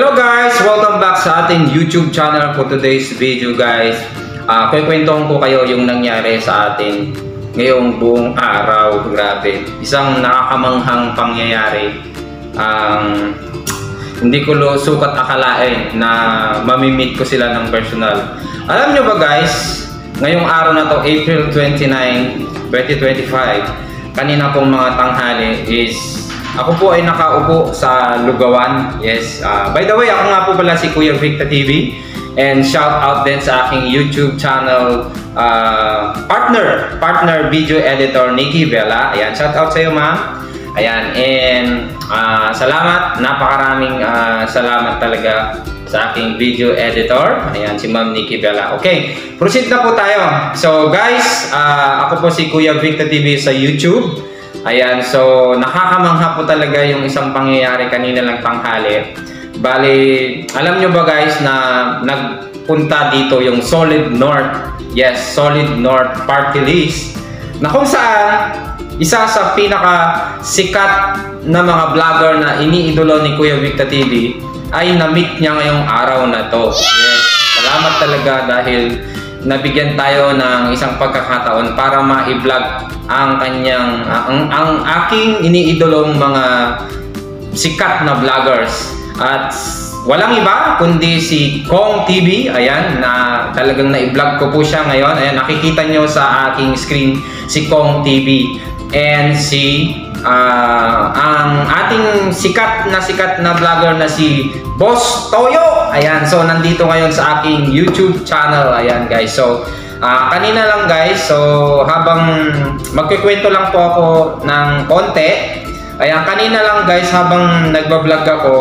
Hello guys! Welcome back sa ating YouTube channel for today's video guys. Kukwentuhan ko kayo yung nangyari sa atin ngayong buong araw. Grabe. Isang nakakamanghang pangyayari. Hindi ko sukat akalain na mamimit ko sila ng personal. Alam nyo ba guys, ngayong araw na to, April 29, 2025, kanina pong mga tanghali is ako po ay nakaupo sa Lugawan. Yes. By the way, ako nga po pala si Kuya Victa TV. And shout out din sa aking YouTube channel partner video editor Nikki Vela. Ayan, shout out sa iyo ma'am. Ayan, and salamat, napakaraming salamat talaga sa aking video editor. Ayan, si Ma'am Nikki Vela. Okay, proceed na po tayo. So guys, ako po si Kuya Victa TV sa YouTube. Ayan, so nakakamangha po talaga yung isang pangyayari kanina lang tanghali. Bali, alam nyo ba guys na nagpunta dito yung Solid North. Yes, Solid North Party List. Na kung saan, isa sa pinaka sikat na mga vlogger na iniidolo ni Kuya Victa TV ay na-meet niya ngayong araw na to. Yes, salamat talaga dahil nabigyan tayo ng isang pagkakataon para ma-vlog ang kanyang ang aking iniidolong mga sikat na vloggers. At walang iba kundi si Kong TV. Ayan, na talagang na-vlog ko po siya ngayon. Ayan, nakikita nyo sa aking screen si Kong TV. And si ang ating sikat na vlogger na si Boss Toyo. Ayan, so nandito ngayon sa aking YouTube channel. Ayan guys, so kanina lang guys, so habang magkikwento lang po ako ng konti. Ayan, kanina lang guys, habang nagbablog ako,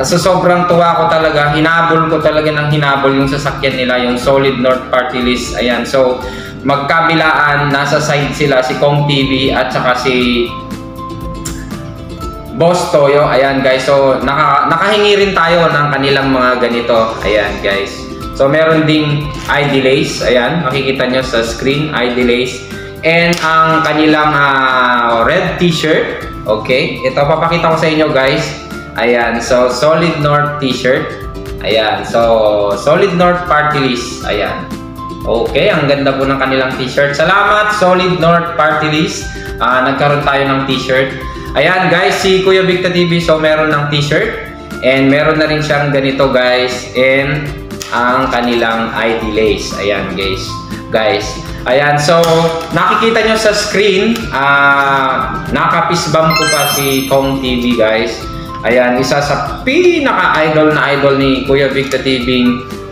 so sobrang tuwa ko talaga, hinabol ko talaga ng hinabol yung sasakyan nila, yung Solid North Party List. Ayan, so magkabilaan, nasa side sila, si Kong TV at saka si Boss Toyo. Ayan guys, so nakahingi rin tayo ng kanilang mga ganito. Ayan guys, so meron ding ID lace. Ayan, makikita nyo sa screen, ID lace. And ang kanilang red t-shirt. Okay, ito papakita ko sa inyo guys. Ayan, so Solid North t-shirt. Ayan, so Solid North Party List. Ayan. Okay, ang ganda po ng kanilang t-shirt. Salamat Solid North Party List. Nagkaroon tayo ng t-shirt. Ayan guys, si Kuya Victa TV, so meron ng t-shirt. And meron na rin siyang ganito guys. And ang kanilang ID lace. Ayan guys. Ayan, so nakikita nyo sa screen, naka-fist bump ko pa si Kong TV guys. Ayan, isa sa pinaka-idol na idol ni Kuya Victa TV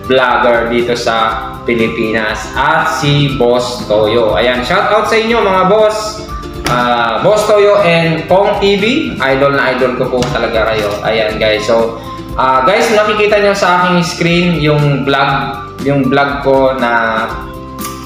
vlogger dito sa Pilipinas. At si Boss Toyo. Ayan, shout out sa inyo mga boss. Boss Toyo and Kong TV, idol na idol ko po talaga kayo. Ayan guys, so guys, nakikita nyo sa aking screen yung vlog ko na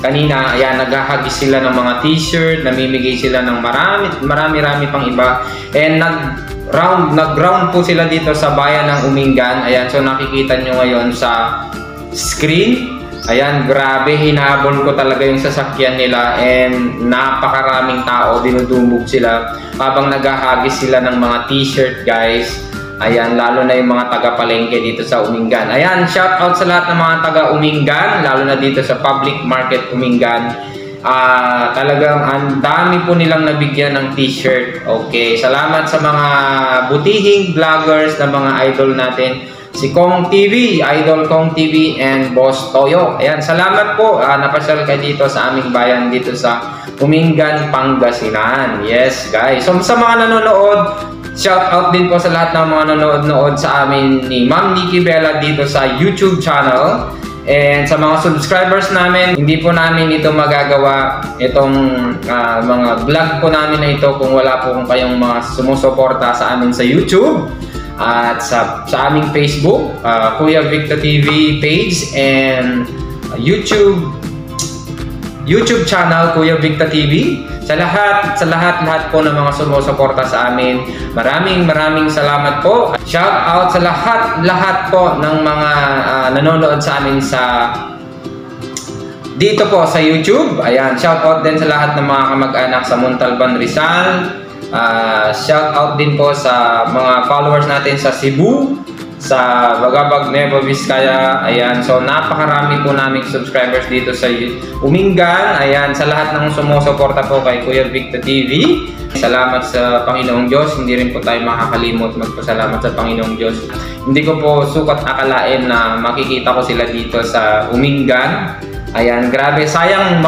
kanina. Ayan, naghahagis sila ng mga t-shirt, namimigay sila ng marami pang iba. And nag-round po sila dito sa bayan ng Umingan. Ayan, so nakikita nyo ngayon sa screen. Ayan, grabe, hinabol ko talaga yung sasakyan nila and napakaraming tao, dinudumog sila habang naghahagis sila ng mga t-shirt guys. Ayan, lalo na yung mga taga-palengke dito sa Umingan. Ayan, shout out sa lahat ng mga taga-Umingan, lalo na dito sa Public Market Umingan. Talagang ang dami po nilang nabigyan ng t-shirt. Okay, salamat sa mga butihing vloggers na mga idol natin. Si Kong TV, Idol Kong TV and Boss Toyo. Ayan, salamat po. Napasyal kayo dito sa aming bayan dito sa Umingan, Pangasinan. Yes, guys. So sa mga nanonood, shout out din po sa lahat ng mga nanonood sa amin ni Ma'am Nikki Vela dito sa YouTube channel. And sa mga subscribers namin, hindi po namin ito magagawa, itong mga vlog po namin na ito kung wala po kayong mga sumusuporta sa amin sa YouTube. At sa aming Facebook, Kuya Victa TV page and YouTube channel Kuya Victa TV. Sa lahat po ng mga sumusuporta sa amin, maraming salamat po. Shout out sa lahat po ng mga nanonood sa amin dito po sa YouTube. Ayan, shout out din sa lahat ng mga kamag-anak sa Montalban, Rizal. Shout out din po sa mga followers natin sa Cebu, sa Bagabag, Nueva Vizcaya. Ayan, so napakarami po naming subscribers dito sa Umingan. Ayan, sa lahat ng sumusuporta po kay Kuya Victor TV. Salamat sa Panginoong Diyos. Hindi rin po tayo makakalimot magpasalamat sa Panginoong Diyos. Hindi ko po sukat akalain na makikita ko sila dito sa Umingan. Ayan, grabe. Sayang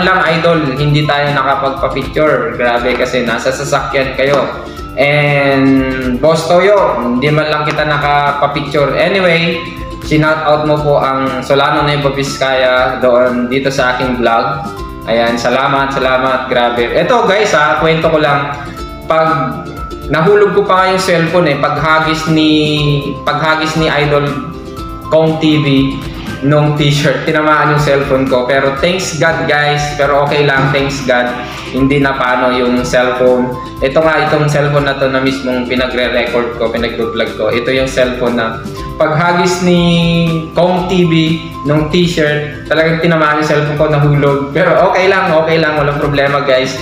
lang idol, hindi tayo nakapagpa-picture. Grabe kasi nasa sasakyan kayo. And Boss Toyo, hindi man lang kita nakapa-picture. Anyway, sinout out mo po ang Solano Nueva Vizcaya doon dito sa aking vlog. Ayan, salamat, grabe. Ito guys kwento ko lang. Pag nahulog ko pa nga yung cellphone paghagis ni Idol Kong TV nung t-shirt, tinamaan yung cellphone ko. Pero thanks God guys, pero okay lang, thanks God. Hindi na paano yung cellphone. Itong cellphone na to na mismong pinagre-record ko, pinag-vlog ko. Ito yung cellphone na paghagis ni Kong TV nung t-shirt, talagang tinamaan yung cellphone ko, nahulog. Pero okay lang, walang problema guys.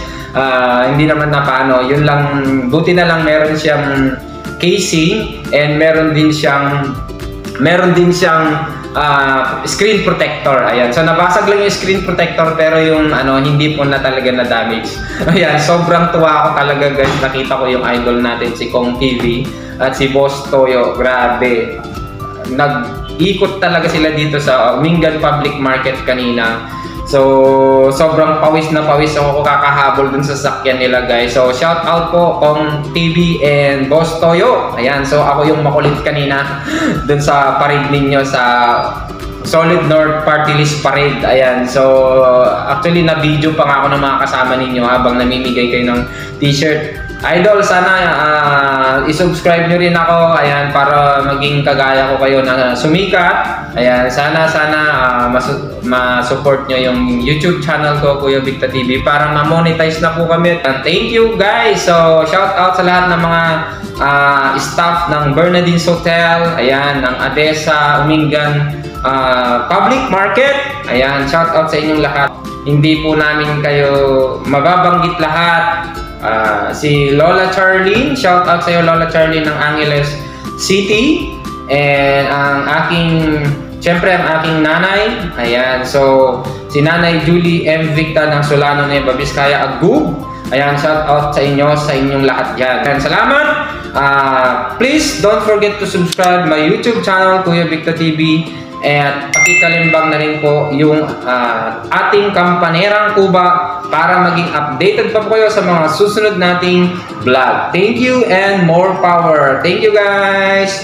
Hindi naman na paano. Yun lang, buti na lang meron siyang casing and meron din siyang screen protector. Ayan. So nabasag lang yung screen protector pero yung hindi po na talaga na damage. Ayan, sobrang tuwa ako talaga guys. Nakita ko yung idol natin si Kong TV at si Boss Toyo. Grabe. Nag-ikot talaga sila dito sa Umingan Public Market kanina. So sobrang pawis na pawis ako kakahabol dun sa sasakyan nila guys. So shout out po Kong TV and Boss Toyo. Ayan, so ako yung makulit kanina dun sa parade ninyo sa Solid North Party List Parade. Ayan, so actually na video pa nga ako ng mga kasama ninyo habang namimigay kayo ng t-shirt. Idol, sana i-subscribe nyo rin ako, ayan, para maging kagaya ko kayo na sumikat. Ayan, sana ma-support nyo yung YouTube channel ko, Kuya Victor TV, para ma-monetize na po kami. Thank you guys! So, shout out sa lahat ng mga staff ng Bernadine's Hotel, ayan, ng Adesa, Umingan Public Market. Ayan, shout out sa inyong lahat. Hindi po namin kayo mababanggit lahat. Si Lola Charlene, shout out sa iyo Lola Charlene ng Angeles City, and syempre ang aking nanay. Ayan, so si Nanay Julie M. Victa ng Solano Nueva Vizcaya Agub. Ayan, shout out sa inyong lahat dyan. And salamat. Please don't forget to subscribe my YouTube channel, Kuya Victor TV. At pakikalimbang na rin po yung ating Kampanerang Kuba para maging updated pa po kayo sa mga susunod nating vlog. Thank you and more power. Thank you guys!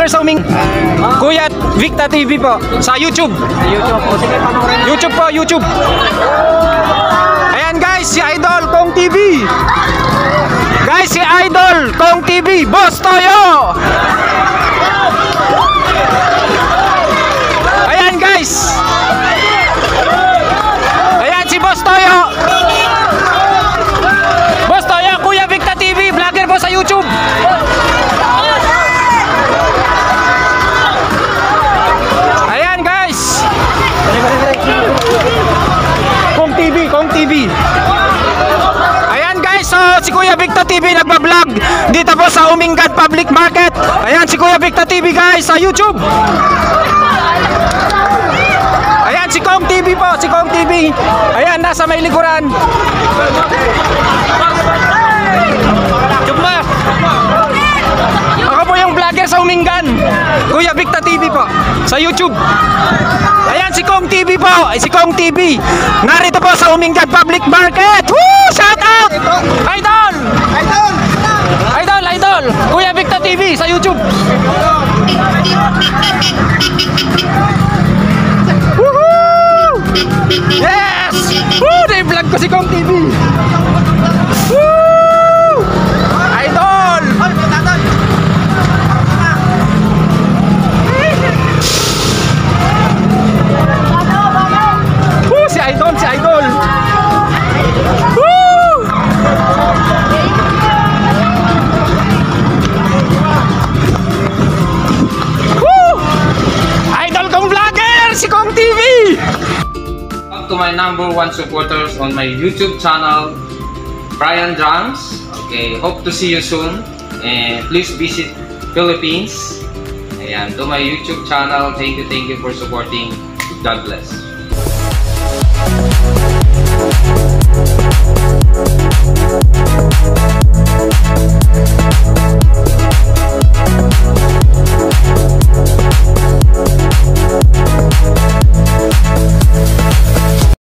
Sa Kuya Victor TV po sa YouTube. YouTube po. Sige, panoorin. YouTube po, YouTube. Ayan guys, si Idol Kong TV. Guys, si Idol Kong TV, Boss Toyo. Ayan guys. Ayan si Boss Toyo. TV, Kong TV. Ayan guys, so si Kuya Victor TV nagbablog dito po sa Umingad Public Market. Ayan si Kuya Victor TV guys sa YouTube. Ayan si Kong TV po, si Kong TV. Ayan, nasa may likuran. Ako po yung vlogger sa Umingan, Kuya Victor TV po, sa YouTube. Ayan si Kong TV po, si Kong TV. Narito po sa Umingan Public Market. Woo! Shout out! Idol! Idol! Idol, idol! Kuya Victor TV sa YouTube. Woohoo! Yes! Woo! Na-vlog ko si Kong TV. Woo! Idol! Woo! Si Idol, si Idol. Woo! Woo! Idol kong vlogger, si Kong TV. To my #1 supporters on my YouTube channel, Brian Drums. Okay, hope to see you soon. And please visit Philippines. Ayan, to my YouTube channel, thank you for supporting. God bless.